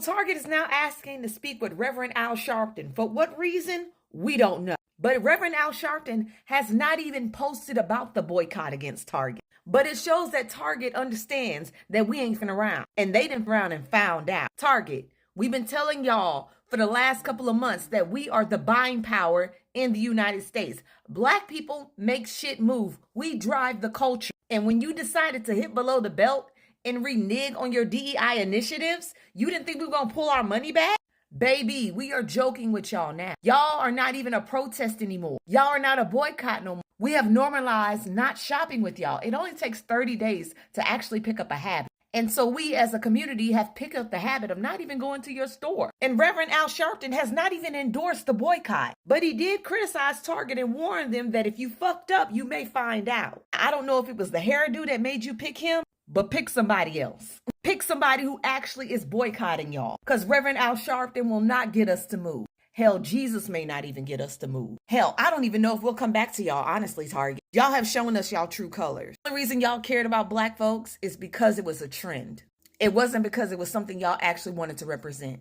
Target is now asking to speak with Reverend Al Sharpton. For what reason? We don't know. But Reverend Al Sharpton has not even posted about the boycott against Target. But it shows that Target understands that we ain't finna around. And they didn't around and found out. Target, we've been telling y'all for the last couple of months that we are the buying power in the United States. Black people make shit move. We drive the culture. And when you decided to hit below the belt and renege on your DEI initiatives, you didn't think we were gonna pull our money back? Baby, we are joking with y'all now. Y'all are not even a protest anymore. Y'all are not a boycott no more. We have normalized not shopping with y'all. It only takes 30 days to actually pick up a habit. And so we as a community have picked up the habit of not even going to your store. And Reverend Al Sharpton has not even endorsed the boycott. But he did criticize Target and warn them that if you fucked up, you may find out. I don't know if it was the hairdo that made you pick him, but pick somebody else. Pick somebody who actually is boycotting y'all. Because Reverend Al Sharpton will not get us to move. Hell, Jesus may not even get us to move. Hell, I don't even know if we'll come back to y'all, honestly, Target. Y'all have shown us y'all true colors. The reason y'all cared about black folks is because it was a trend. It wasn't because it was something y'all actually wanted to represent.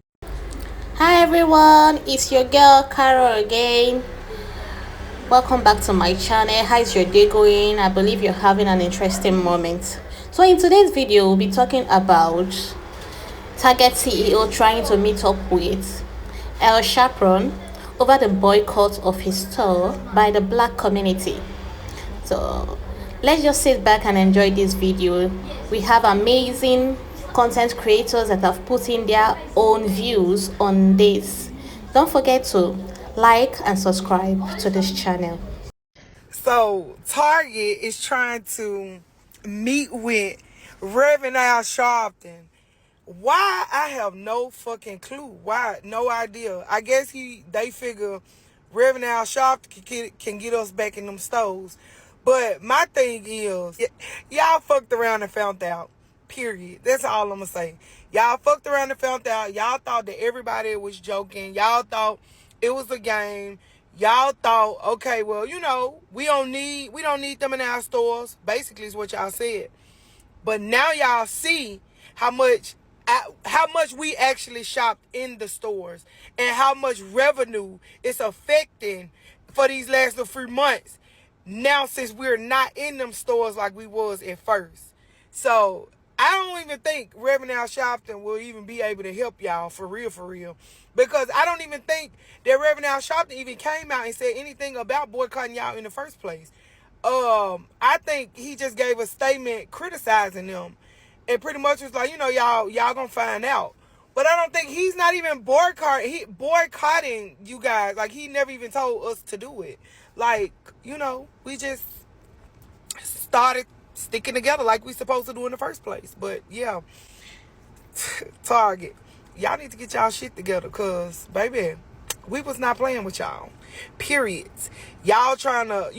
Hi everyone, it's your girl Carol again. Welcome back to my channel. How's your day going? I believe you're having an interesting moment. So in today's video, we'll be talking about Target CEO trying to meet up with Al Sharpton over the boycott of his store by the black community. So let's just sit back and enjoy this video. We have amazing content creators that have put in their own views on this. Don't forget to like and subscribe to this channel. So Target is trying to meet with Reverend Al Sharpton. Why? I have no fucking clue. Why? No idea. I guess they figure Reverend Al Sharpton can get us back in them stores. But my thing is, y'all fucked around and found out. Period. That's all I'm gonna say. Y'all fucked around and found out. Y'all thought that everybody was joking. Y'all thought it was a game. Y'all thought, okay, well, we don't need them in our stores. Basically, is what y'all said. But now y'all see how much we actually shopped in the stores and how much revenue it's affecting for these last 3 months. Now, since we're not in them stores like we was at first. So I don't even think Reverend Al Sharpton will even be able to help y'all for real. Because I don't even think that Reverend Al Sharpton even came out and said anything about boycotting y'all in the first place. I think he just gave a statement criticizing them. And pretty much was like, y'all gonna find out. But I don't think he's not even boycotting you guys. Like, he never even told us to do it. Like, we just started sticking together like we supposed to do in the first place. But yeah, Target, y'all need to get y'all shit together, because baby, we was not playing with y'all. Period. Y'all trying to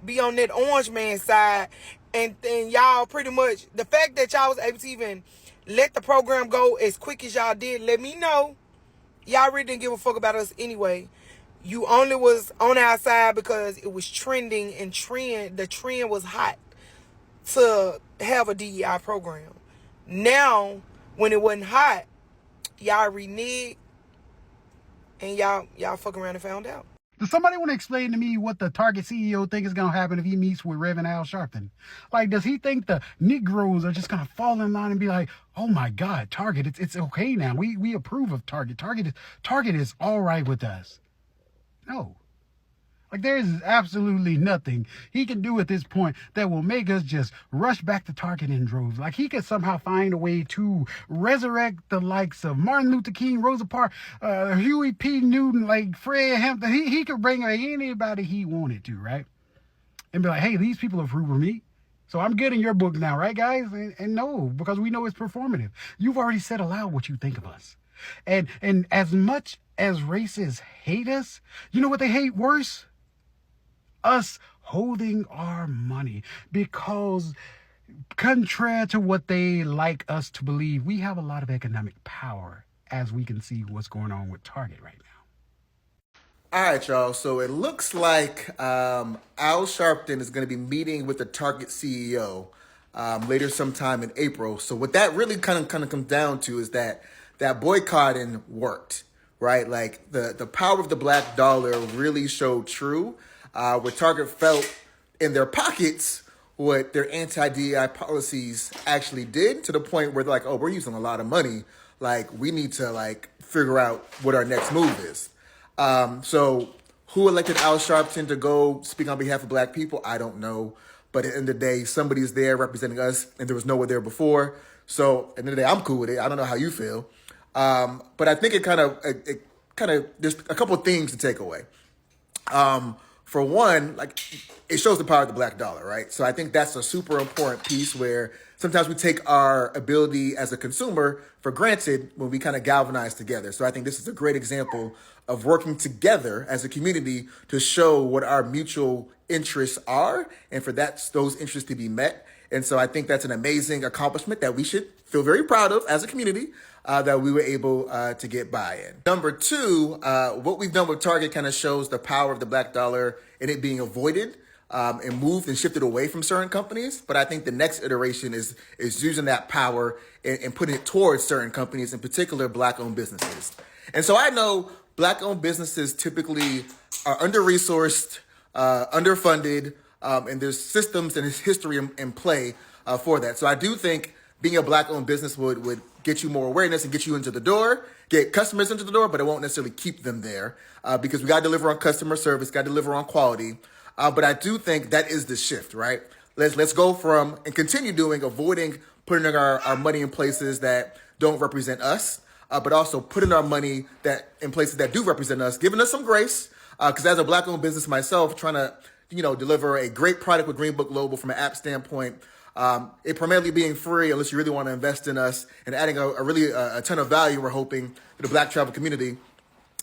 be on that orange man side, and y'all pretty much, the fact that y'all was able to even let the program go as quick as y'all did, let me know y'all really didn't give a fuck about us anyway. You only was on our side because it was trending, and the trend was hot to have a DEI program. Now, when it wasn't hot, y'all reneged, and y'all fucking around and found out. Does somebody want to explain to me what the Target CEO think is going to happen if he meets with Reverend Al Sharpton? Like, does he think the Negroes are just going to fall in line and be like, oh my God, Target, it's okay now. We approve of Target. Target is all right with us. No. Like, there is absolutely nothing he can do at this point that will make us just rush back to Target in droves. Like, he could somehow find a way to resurrect the likes of Martin Luther King, Rosa Parks, Huey P. Newton, like Fred Hampton. He could bring anybody he wanted to, right? And be like, hey, these people approve of me, so I'm good in your book now, right, guys? And no, because we know it's performative. You've already said aloud what you think of us. And as much as racists hate us, you know what they hate worse? Us holding our money, because contrary to what they like us to believe, we have a lot of economic power, as we can see what's going on with Target right now. All right, y'all. So it looks like Al Sharpton is going to be meeting with the Target CEO later sometime in April. So what that really kind of comes down to is that that boycotting worked, right? Like the power of the black dollar really showed true, where Target felt in their pockets what their anti-DEI policies actually did, to the point where they're like, oh, we're using a lot of money. Like, we need to like figure out what our next move is. So who elected Al Sharpton to go speak on behalf of black people? I don't know. But at the end of the day, somebody's there representing us, and there was no one there before. So at the end of the day, I'm cool with it. I don't know how you feel. But I think it kind of, there's a couple of things to take away. For one, like, it shows the power of the black dollar, right? So I think that's a super important piece, where sometimes we take our ability as a consumer for granted when we kind of galvanize together. So I think this is a great example of working together as a community to show what our mutual interests are, and for those interests to be met. And so I think that's an amazing accomplishment that we should feel very proud of as a community, that we were able to get buy-in. Number two, what we've done with Target kind of shows the power of the black dollar and it being avoided and moved and shifted away from certain companies. But I think the next iteration is using that power and putting it towards certain companies, in particular black-owned businesses. And so I know black-owned businesses typically are under-resourced, underfunded, and there's systems and history in play for that. So I do think being a black-owned business would get you more awareness and get you into the door, get customers into the door, but it won't necessarily keep them there, because we got to deliver on customer service, got to deliver on quality. But I do think that is the shift, right? Let's go from, and continue doing, avoiding putting our money in places that don't represent us, but also putting our money in places that do represent us, giving us some grace. Because as a black-owned business myself, trying to deliver a great product with Green Book Global from an app standpoint, it primarily being free unless you really want to invest in us, and adding a ton of value, we're hoping, to the black travel community.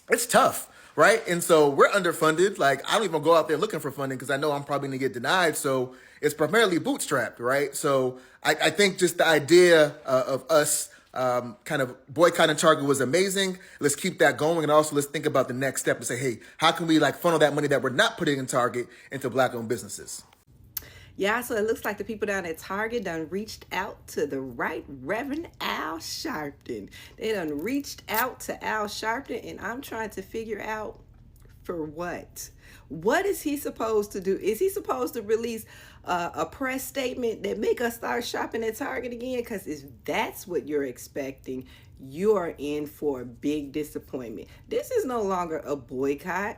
It's tough, right? And so we're underfunded. Like, I don't even go out there looking for funding because I know I'm probably going to get denied. So it's primarily bootstrapped, right? So I think just the idea of us kind of boycotting Target was amazing. Let's keep that going. And also let's think about the next step and say, hey, how can we funnel that money that we're not putting in Target into black-owned businesses? Yeah, so it looks like the people down at Target done reached out to the right Reverend Al Sharpton. They done reached out to Al Sharpton, and I'm trying to figure out for what. What is he supposed to do? Is he supposed to release a press statement that make us start shopping at Target again? Because if that's what you're expecting, you are in for a big disappointment. This is no longer a boycott.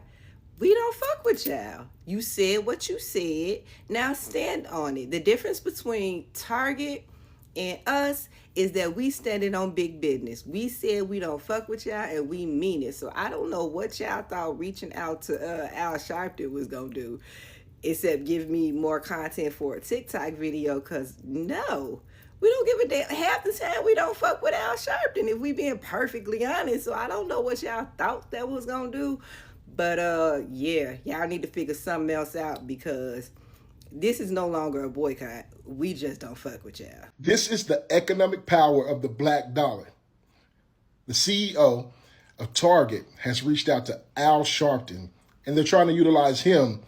We don't fuck with y'all. You said what you said. Now stand on it. The difference between Target and us is that we standing on big business. We said we don't fuck with y'all, and we mean it. So I don't know what y'all thought reaching out to Al Sharpton was gonna do, except give me more content for a TikTok video. Cause no, we don't give a damn. Half the time we don't fuck with Al Sharpton, if we being perfectly honest. So I don't know what y'all thought that was gonna do. But yeah, y'all need to figure something else out, because this is no longer a boycott. We just don't fuck with y'all. This is the economic power of the black dollar. The CEO of Target has reached out to Al Sharpton, and they're trying to utilize him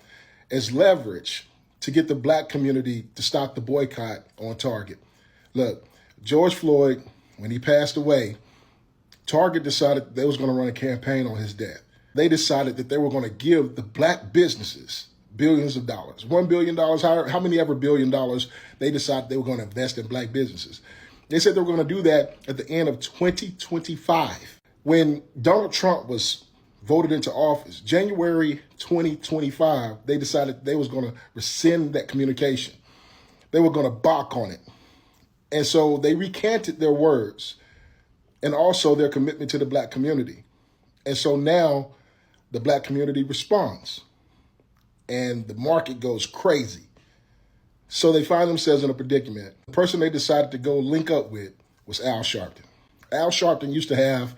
as leverage to get the black community to stop the boycott on Target. Look, George Floyd, when he passed away, Target decided they was going to run a campaign on his death. They decided that they were going to give the black businesses billions of dollars, $1 billion, how many ever $1 billion, they decided they were going to invest in black businesses. They said they were going to do that at the end of 2025. When Donald Trump was voted into office, January 2025, they decided they was going to rescind that communication. They were going to balk on it. And so they recanted their words and also their commitment to the black community. And so now the black community responds and the market goes crazy. So they find themselves in a predicament. The person they decided to go link up with was Al Sharpton. Al Sharpton used to have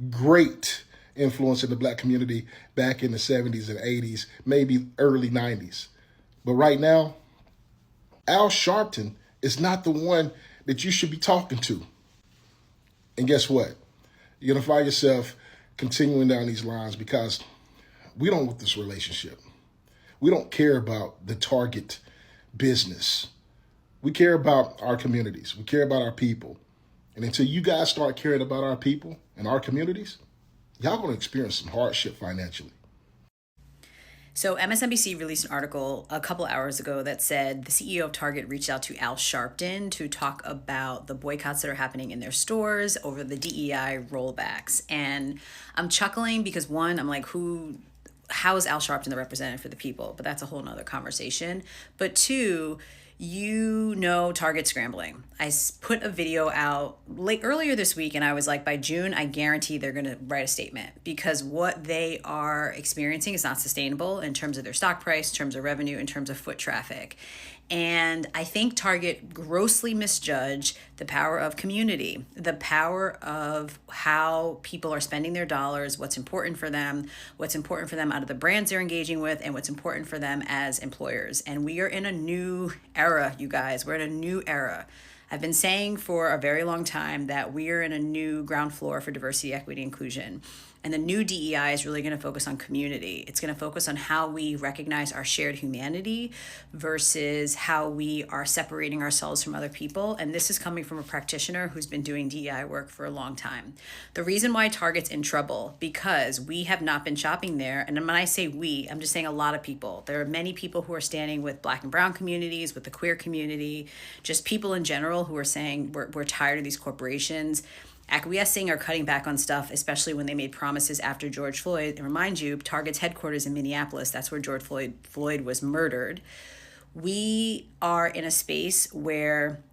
great influence in the black community back in the 70s and 80s, maybe early 90s. But right now, Al Sharpton is not the one that you should be talking to. And guess what? You're going to find yourself continuing down these lines, because we don't want this relationship. We don't care about the Target business. We care about our communities. We care about our people. And until you guys start caring about our people and our communities, y'all gonna experience some hardship financially. So MSNBC released an article a couple hours ago that said the CEO of Target reached out to Al Sharpton to talk about the boycotts that are happening in their stores over the DEI rollbacks. And I'm chuckling because one, I'm like, how is Al Sharpton the representative for the people? But that's a whole nother conversation. But two, Target scrambling. I put a video out earlier this week and I was like, by June, I guarantee they're going to write a statement, because what they are experiencing is not sustainable in terms of their stock price, in terms of revenue, in terms of foot traffic. And I think Target grossly misjudged the power of community, the power of how people are spending their dollars, what's important for them out of the brands they're engaging with, and what's important for them as employers. And we are in a new era, you guys. We're in a new era. I've been saying for a very long time that we are in a new ground floor for diversity, equity, inclusion. And the new DEI is really going to focus on community. It's going to focus on how we recognize our shared humanity versus how we are separating ourselves from other people. And this is coming from a practitioner who's been doing DEI work for a long time. The reason why Target's in trouble, because we have not been shopping there. And when I say we, I'm just saying a lot of people. There are many people who are standing with Black and brown communities, with the queer community, just people in general who are saying we're tired of these corporations acquiescing or cutting back on stuff, especially when they made promises after George Floyd. And remind you, Target's headquarters in Minneapolis, that's where George Floyd was murdered. We are in a space where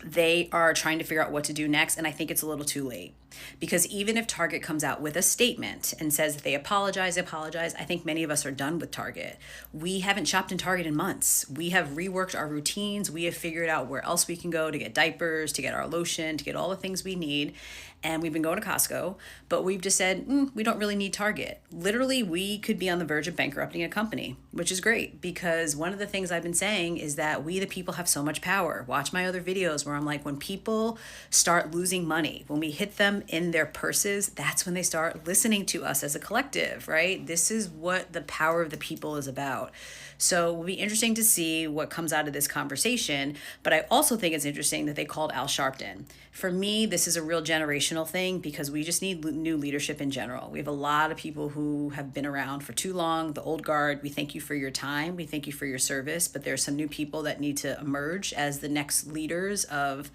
they are trying to figure out what to do next, and I think it's a little too late. Because even if Target comes out with a statement and says that they apologize, I think many of us are done with Target. We haven't shopped in Target in months. We have reworked our routines. We have figured out where else we can go to get diapers, to get our lotion, to get all the things we need. And we've been going to Costco, but we've just said, we don't really need Target. Literally, we could be on the verge of bankrupting a company, which is great, because one of the things I've been saying is that we, the people, have so much power. Watch my other videos where I'm like, when people start losing money, when we hit them in their purses, that's when they start listening to us as a collective, right? This is what the power of the people is about. So it will be interesting to see what comes out of this conversation. But I also think it's interesting that they called Al Sharpton. For me, this is a real generational thing, because we just need new leadership in general. We have a lot of people who have been around for too long, the old guard. We thank you for your time. We thank you for your service. But there's some new people that need to emerge as the next leaders of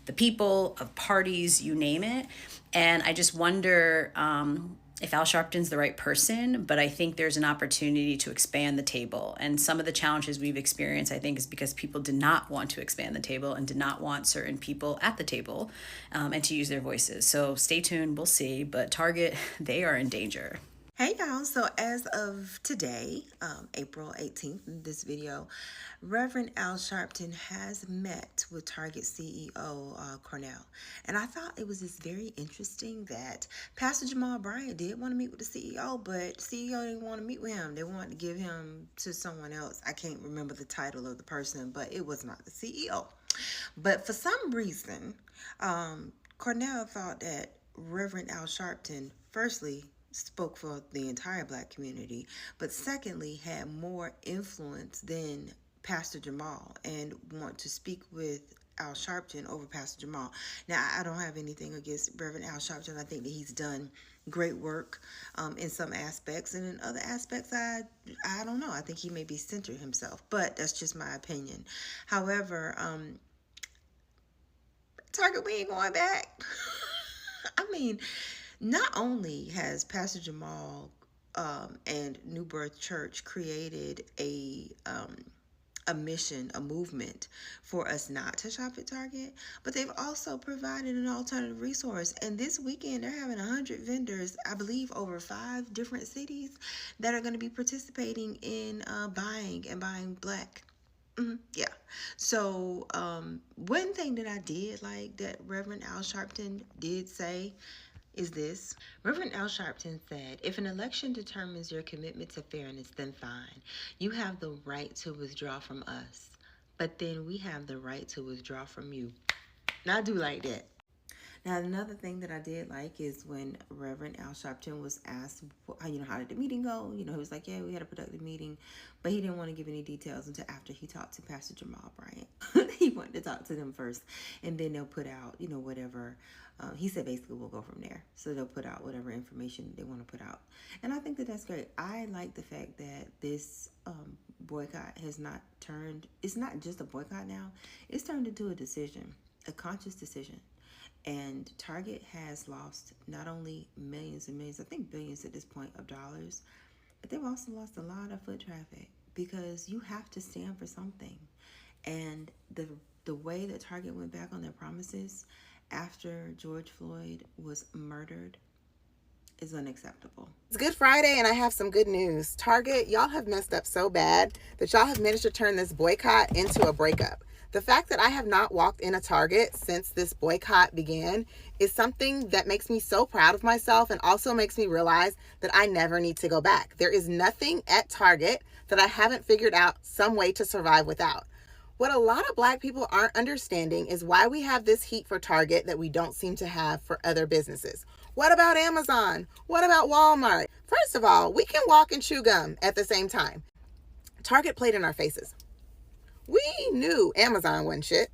the people, of parties, you name it. And I just wonder if Al Sharpton's the right person, but I think there's an opportunity to expand the table. And some of the challenges we've experienced, I think, is because people did not want to expand the table and did not want certain people at the table and to use their voices. So stay tuned, we'll see. But Target, they are in danger. Hey y'all, so as of today, April 18th, in this video, Reverend Al Sharpton has met with Target CEO Cornell. And I thought it was just very interesting that Pastor Jamal Bryant did want to meet with the CEO, but CEO didn't want to meet with him. They wanted to give him to someone else. I can't remember the title of the person, but it was not the CEO. But for some reason, Cornell thought that Reverend Al Sharpton, firstly, spoke for the entire Black community, but secondly, had more influence than Pastor Jamal and want to speak with Al Sharpton over Pastor Jamal. Now, I don't have anything against Reverend Al Sharpton. I think that he's done great work in some aspects, and in other aspects, I don't know. I think he may be centered himself, but that's just my opinion. However, Target, we ain't going back. I mean, not only has Pastor Jamal and New Birth Church created a mission, a movement for us not to shop at Target, but they've also provided an alternative resource. And this weekend, they're having 100 vendors, I believe over 5 different cities, that are going to be participating in buying Black. Yeah. So one thing that I did like that Reverend Al Sharpton did say is this. Reverend Al Sharpton said, if an election determines your commitment to fairness, then fine. You have the right to withdraw from us, but then we have the right to withdraw from you. Now, I do like that. Now, another thing that I did like is when Reverend Al Sharpton was asked, how did the meeting go? He was like, yeah, we had a productive meeting, but he didn't want to give any details until after he talked to Pastor Jamal Bryant. He wanted to talk to them first, and then they'll put out, whatever. He said basically we'll go from there. So they'll put out whatever information they want to put out. And I think that that's great. I like the fact that this boycott has not turned, it's not just a boycott now, it's turned into a decision, a conscious decision. And Target has lost not only millions and millions, I think billions at this point of dollars, but they've also lost a lot of foot traffic because you have to stand for something. And the way that Target went back on their promises after George Floyd was murdered is unacceptable. It's Good Friday and I have some good news. Target, y'all have messed up so bad that y'all have managed to turn this boycott into a breakup. The fact that I have not walked in a Target since this boycott began is something that makes me so proud of myself and also makes me realize that I never need to go back. There is nothing at Target that I haven't figured out some way to survive without. What a lot of Black people aren't understanding is why we have this heat for Target that we don't seem to have for other businesses. What about Amazon? What about Walmart? First of all, we can walk and chew gum at the same time. Target played in our faces. We knew Amazon wasn't shit.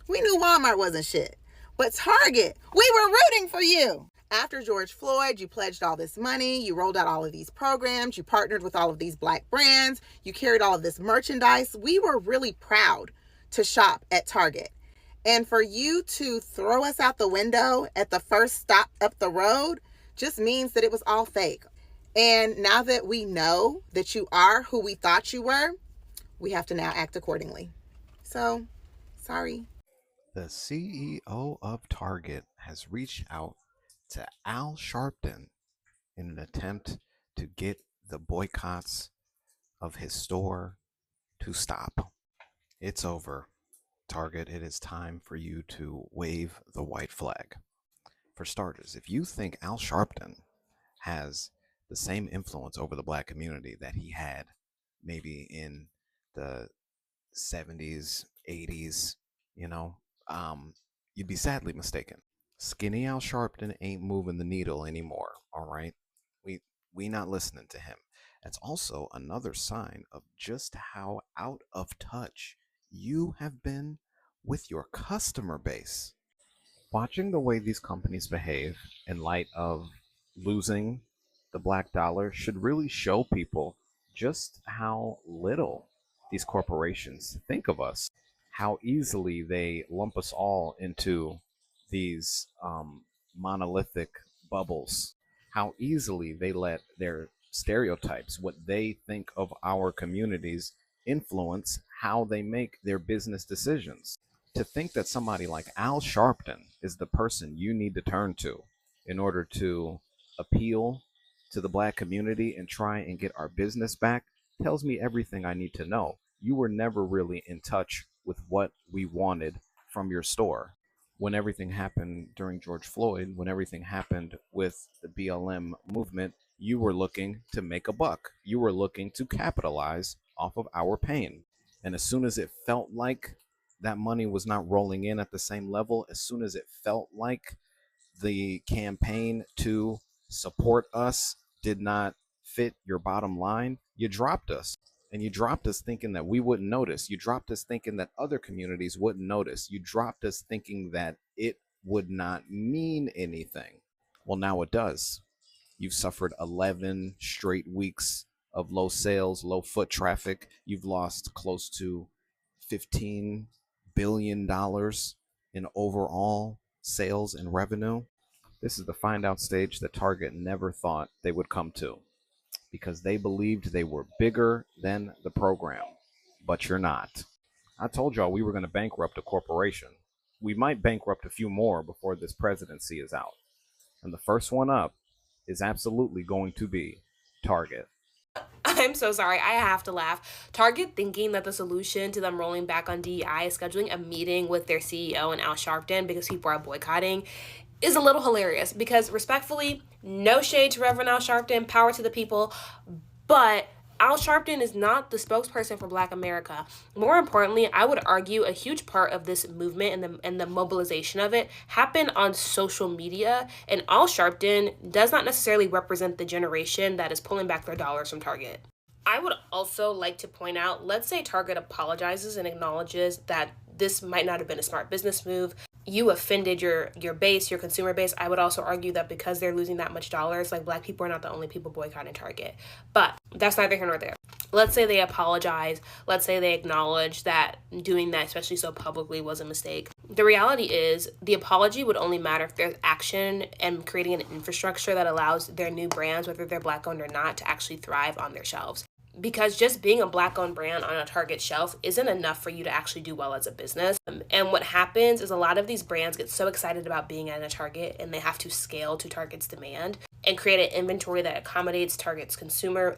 We knew Walmart wasn't shit. But Target, we were rooting for you. After George Floyd, you pledged all this money, you rolled out all of these programs, you partnered with all of these Black brands, you carried all of this merchandise. We were really proud to shop at Target. And for you to throw us out the window at the first stop up the road just means that it was all fake. And now that we know that you are who we thought you were, we have to now act accordingly. So, sorry. The CEO of Target has reached out to Al Sharpton in an attempt to get the boycotts of his store to stop. It's over. Target, it is time for you to wave the white flag. For starters, if you think Al Sharpton has the same influence over the Black community that he had maybe in the 70s, 80s, you'd be sadly mistaken. Skinny Al Sharpton ain't moving the needle anymore, all right? We not listening to him. That's also another sign of just how out of touch you have been with your customer base. Watching the way these companies behave in light of losing the black dollar should really show people just how little these corporations think of us, how easily they lump us all into these monolithic bubbles, how easily they let their stereotypes, what they think of our communities, influence how they make their business decisions. To think that somebody like Al Sharpton is the person you need to turn to in order to appeal to the Black community and try and get our business back tells me everything I need to know. You were never really in touch with what we wanted from your store. When everything happened during George Floyd, when everything happened with the BLM movement, you were looking to make a buck. You were looking to capitalize off of our pain. And as soon as it felt like that money was not rolling in at the same level, as soon as it felt like the campaign to support us did not fit your bottom line, you dropped us. And you dropped us thinking that we wouldn't notice. You dropped us thinking that other communities wouldn't notice. You dropped us thinking that it would not mean anything. Well, now it does. You've suffered 11 straight weeks of low sales, low foot traffic. You've lost close to $15 billion in overall sales and revenue. This is the find out stage that Target never thought they would come to, because they believed they were bigger than the program. But you're not. I told y'all we were going to bankrupt a corporation. We might bankrupt a few more before this presidency is out. And the first one up is absolutely going to be Target. I'm so sorry. I have to laugh. Target thinking that the solution to them rolling back on DEI is scheduling a meeting with their CEO and Al Sharpton because people are boycotting is a little hilarious, because respectfully, no shade to Reverend Al Sharpton, power to the people, but Al Sharpton is not the spokesperson for Black America. More importantly, I would argue a huge part of this movement and the mobilization of it happened on social media, and Al Sharpton does not necessarily represent the generation that is pulling back their dollars from Target. I would also like to point out, let's say Target apologizes and acknowledges that this might not have been a smart business move. You offended your base, your consumer base. I would also argue that because they're losing that much dollars, like Black people are not the only people boycotting Target. But that's neither here nor there. Let's say they apologize. Let's say they acknowledge that doing that, especially so publicly, was a mistake. The reality is the apology would only matter if there's action and creating an infrastructure that allows their new brands, whether they're Black owned or not, to actually thrive on their shelves. Because just being a Black owned brand on a Target shelf isn't enough for you to actually do well as a business. And what happens is a lot of these brands get so excited about being at a Target and they have to scale to Target's demand and create an inventory that accommodates Target's consumer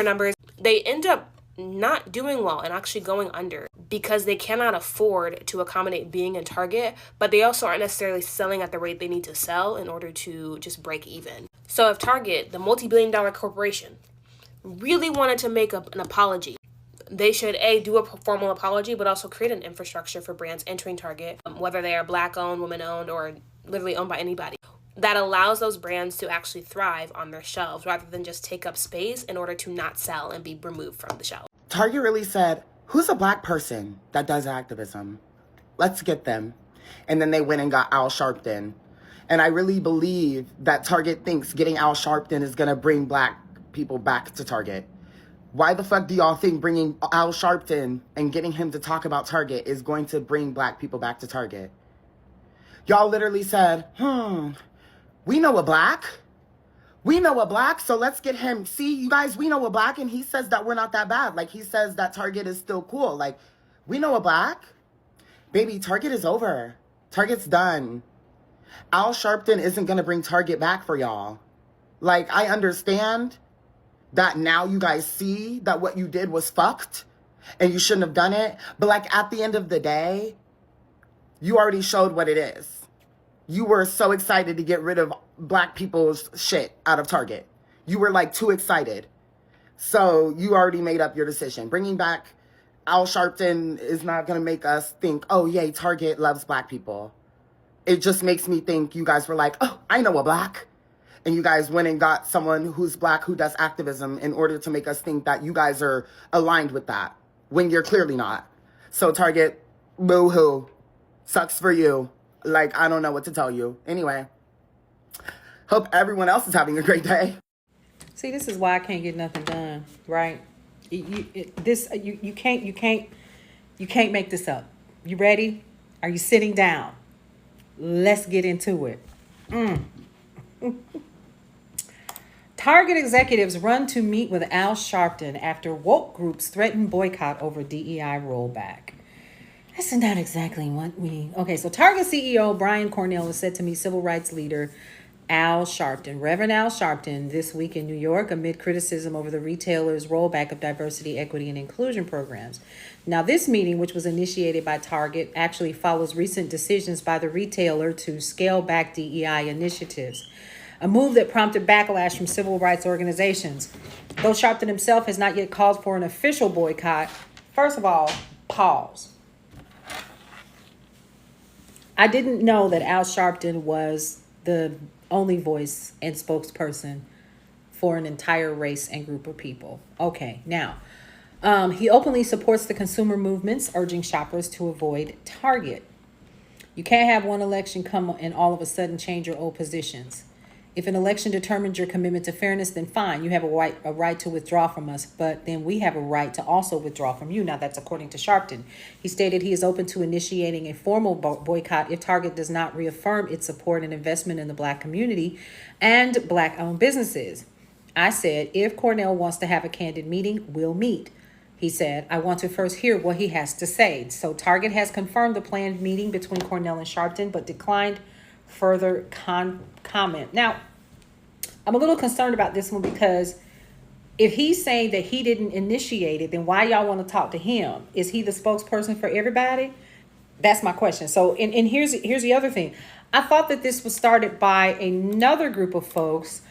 numbers. They end up not doing well and actually going under because they cannot afford to accommodate being in Target, but they also aren't necessarily selling at the rate they need to sell in order to just break even. So if Target, the multi-billion-dollar corporation, really wanted to make an apology, they should do a formal apology, but also create an infrastructure for brands entering Target, whether they are Black owned, women owned, or literally owned by anybody, that allows those brands to actually thrive on their shelves rather than just take up space in order to not sell and be removed from the shelf. Target really said, who's a Black person that does activism? Let's get them. And then they went and got Al Sharpton. And I really believe that Target thinks getting Al Sharpton is going to bring Black people back to Target. Why the fuck do y'all think bringing Al Sharpton and getting him to talk about Target is going to bring Black people back to Target? Y'all literally said, we know a Black. We know a Black, so let's get him. See, you guys, we know a Black, and he says that we're not that bad. Like, he says that Target is still cool. Like, we know a Black. Baby, Target is over. Target's done. Al Sharpton isn't going to bring Target back for y'all. Like, I understand that now you guys see that what you did was fucked and you shouldn't have done it. But like at the end of the day, you already showed what it is. You were so excited to get rid of Black people's shit out of Target. You were like too excited. So you already made up your decision. Bringing back Al Sharpton is not going to make us think, oh yay, Target loves Black people. It just makes me think you guys were like, oh, I know a Black. And you guys went and got someone who's Black who does activism in order to make us think that you guys are aligned with that when you're clearly not. So Target, boo-hoo. Sucks for you. Like, I don't know what to tell you. Anyway, hope everyone else is having a great day. See, this is why I can't get nothing done, right? You can't make this up. You ready? Are you sitting down? Let's get into it. Target executives run to meet with Al Sharpton after woke groups threaten boycott over DEI rollback. That's not exactly what Okay, so Target CEO Brian Cornell was said to meet civil rights leader Al Sharpton, Reverend Al Sharpton, this week in New York amid criticism over the retailer's rollback of diversity, equity, and inclusion programs. Now, this meeting, which was initiated by Target, actually follows recent decisions by the retailer to scale back DEI initiatives, a move that prompted backlash from civil rights organizations. Though Sharpton himself has not yet called for an official boycott, first of all, pause. I didn't know that Al Sharpton was the only voice and spokesperson for an entire race and group of people. Okay, now, he openly supports the consumer movements, urging shoppers to avoid Target. You can't have one election come and all of a sudden change your old positions. If an election determines your commitment to fairness, then fine, you have a right to withdraw from us, but then we have a right to also withdraw from you. Now, that's according to Sharpton. He stated he is open to initiating a formal boycott if Target does not reaffirm its support and investment in the Black community and Black-owned businesses. I said, if Cornell wants to have a candid meeting, we'll meet. He said, I want to first hear what he has to say. So Target has confirmed the planned meeting between Cornell and Sharpton, but declined further comment. Now, I'm a little concerned about this one because if he's saying that he didn't initiate it, then why y'all want to talk to him? Is he the spokesperson for everybody? That's my question. So, and here's the other thing. I thought that this was started by another group of folks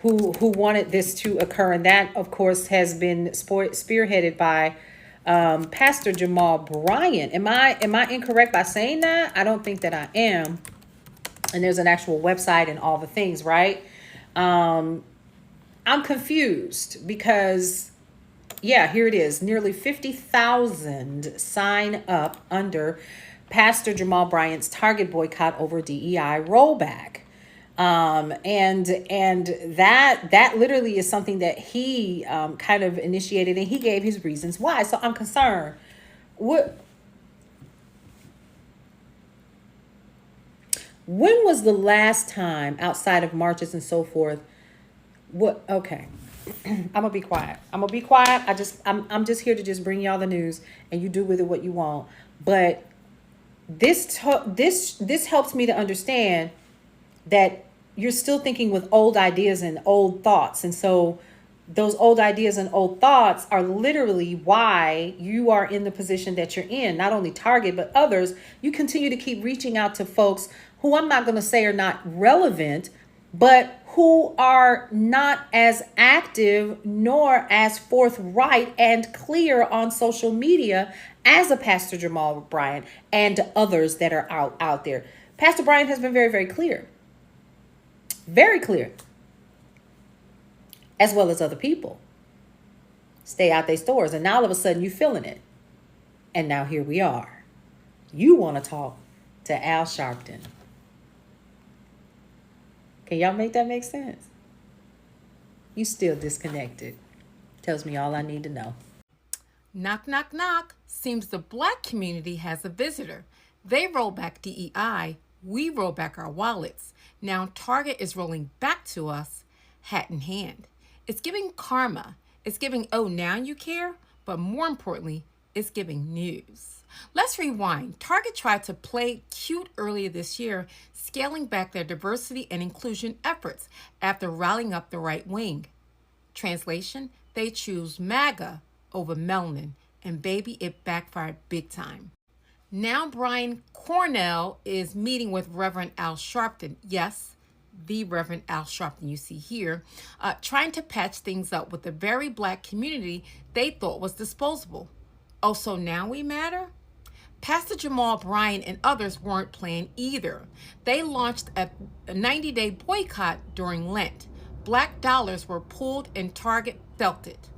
who wanted this to occur, and that, of course, has been spearheaded by Pastor Jamal Bryant. Am I incorrect by saying that? I don't think that I am. And there's an actual website and all the things, right? I'm confused because, yeah, here it is. Nearly 50,000 sign up under Pastor Jamal Bryant's Target boycott over DEI rollback. And that literally is something that he kind of initiated, and he gave his reasons why. So I'm concerned. When was the last time, outside of marches and so forth? Okay. I'm gonna be quiet. I'm I'm just here to just bring y'all the news, and you do with it what you want. But this helps me to understand that you're still thinking with old ideas and old thoughts. And so those old ideas and old thoughts are literally why you are in the position that you're in. Not only Target, but others. You continue to keep reaching out to folks who I'm not going to say are not relevant, but who are not as active nor as forthright and clear on social media as a Pastor Jamal Bryant and others that are out there. Pastor Bryant has been very, very clear. Very clear. As well as other people. Stay out their stores. And now all of a sudden you're feeling it. And now here we are. You want to talk to Al Sharpton. Can y'all make that make sense? You still disconnected. Tells me all I need to know. Knock, knock, knock. Seems the Black community has a visitor. They roll back DEI. We roll back our wallets. Now Target is rolling back to us, hat in hand. It's giving karma. It's giving, oh, now you care? But more importantly, it's giving news. Let's rewind. Target tried to play cute earlier this year, scaling back their diversity and inclusion efforts after rallying up the right wing. Translation, they choose MAGA over melanin, and baby, it backfired big time. Now Brian Cornell is meeting with Reverend Al Sharpton. Yes, the Reverend Al Sharpton you see here, trying to patch things up with the very Black community they thought was disposable. Oh, so now we matter? Pastor Jamal Bryant and others weren't playing either. They launched a 90-day boycott during Lent. Black dollars were pulled and Target felt it.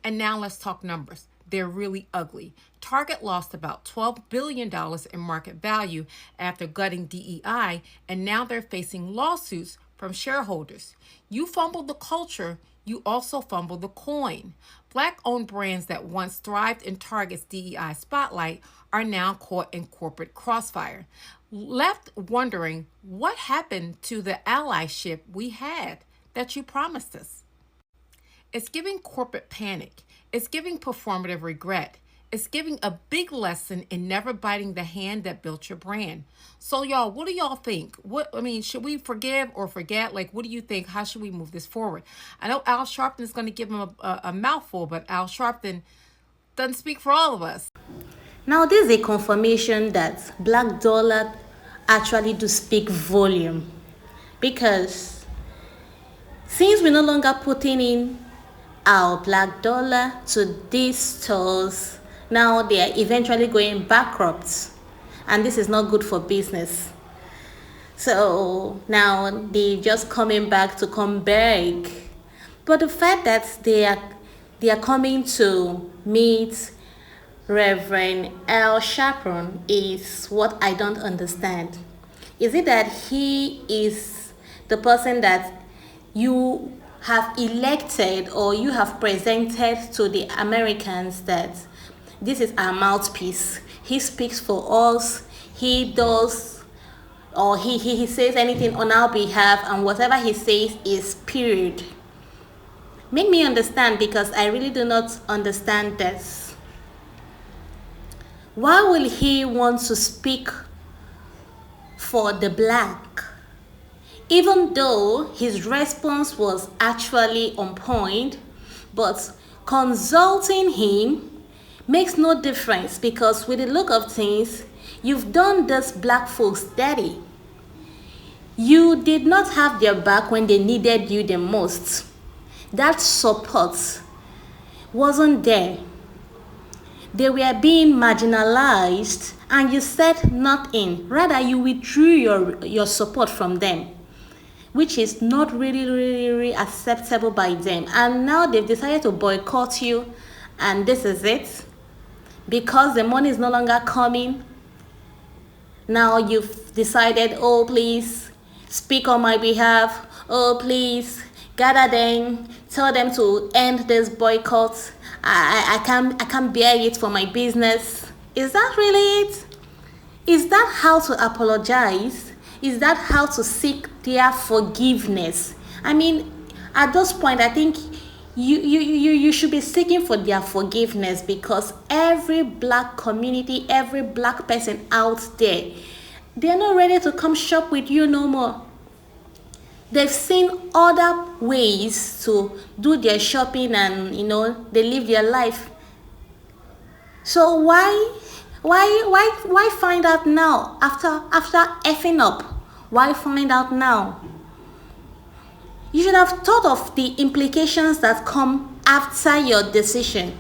And now let's talk numbers. They're really ugly. Target lost about $12 billion in market value after gutting DEI, and now they're facing lawsuits from shareholders. You fumbled the culture, you also fumbled the coin. Black-owned brands that once thrived in Target's DEI spotlight are now caught in corporate crossfire. Left wondering what happened to the allyship we had that you promised us. It's giving corporate panic. It's giving performative regret. It's giving a big lesson in never biting the hand that built your brand. So y'all, what do y'all think? Should we forgive or forget? Like, what do you think? How should we move this forward? I know Al Sharpton is going to give him a mouthful, but Al Sharpton doesn't speak for all of us. Now, this is a confirmation that Black Dollar actually do speak volume, because since we're no longer putting in our Black Dollar to these stores, now they are eventually going bankrupt, and this is not good for business. So now they just coming back to come beg. But the fact that they are coming to meet Reverend Al Sharpton is what I don't understand. Is it that he is the person that you have elected or you have presented to the Americans that this is our mouthpiece? He speaks for us. He does, or he says anything on our behalf, and whatever he says is period. Make me understand, because I really do not understand this. Why will he want to speak for the Black, even though his response was actually on point? But consulting him makes no difference, because with the look of things, you've done this Black folks dirty. You did not have their back when they needed you the most. That support wasn't there. They were being marginalized and you said nothing. Rather, you withdrew your support from them, which is not really acceptable by them. And now they've decided to boycott you, and this is it. Because the money is no longer coming, now you've decided, oh please, speak on my behalf. Oh please, gather them, tell them to end this boycott. I can't bear it for my business. Is that really it? Is that how to apologize? Is that how to seek their forgiveness? I mean, at this point, I think you should be seeking for their forgiveness, because every black community, every black person out there, they're not ready to come shop with you no more. They've seen other ways to do their shopping and, they live their life. So why find out now after effing up? Why find out now? You should have thought of the implications that come after your decision.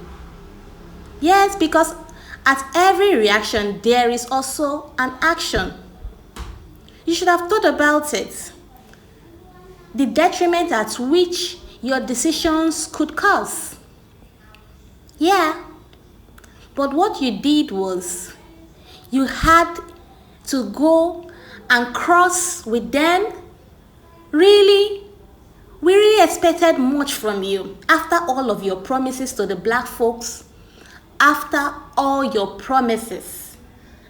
Yes, because at every reaction, there is also an action. You should have thought about it. The detriment at which your decisions could cause. Yeah. But what you did was, you had to go and cross with them. Really? We really expected much from you. After all of your promises to the black folks, after all your promises.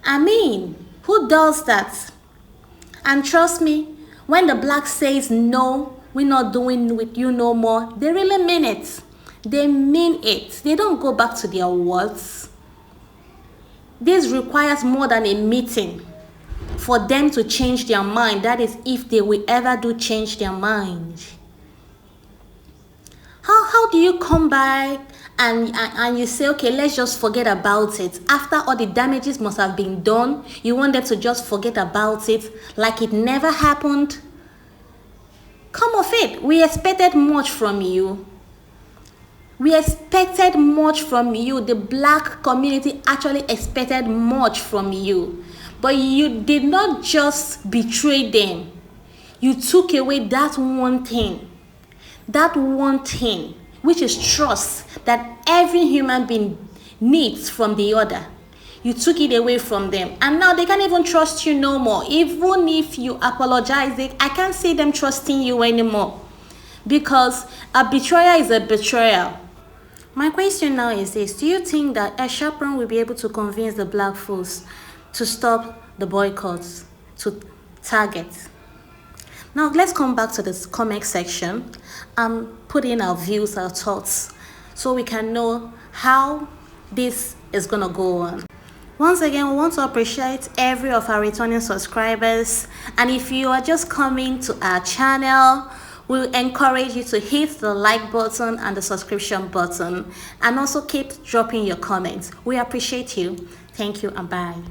I mean, who does that? And trust me, when the black says no, we're not doing with you no more, they really mean it. They mean it. They don't go back to their words. This requires more than a meeting for them to change their mind. That is, if they will ever do change their mind. How do you come back and you say, okay, let's just forget about it? After all the damages must have been done, you want them to just forget about it like it never happened? Come off it. We expected much from you. We expected much from you. The black community actually expected much from you. But you did not just betray them. You took away that one thing, which is trust that every human being needs from the other. You took it away from them. And now they can't even trust you no more. Even if you apologize, I can't see them trusting you anymore. Because a betrayer is a betrayal. My question now is this: do you think that a chaperone will be able to convince the black folks to stop the boycotts to Target? Now let's come back to this comment section and put in our views, our thoughts, so we can know how this is gonna go on. Once again, we want to appreciate every of our returning subscribers, and if you are just coming to our channel, we encourage you to hit the like button and the subscription button, and also keep dropping your comments. We appreciate you. Thank you and bye.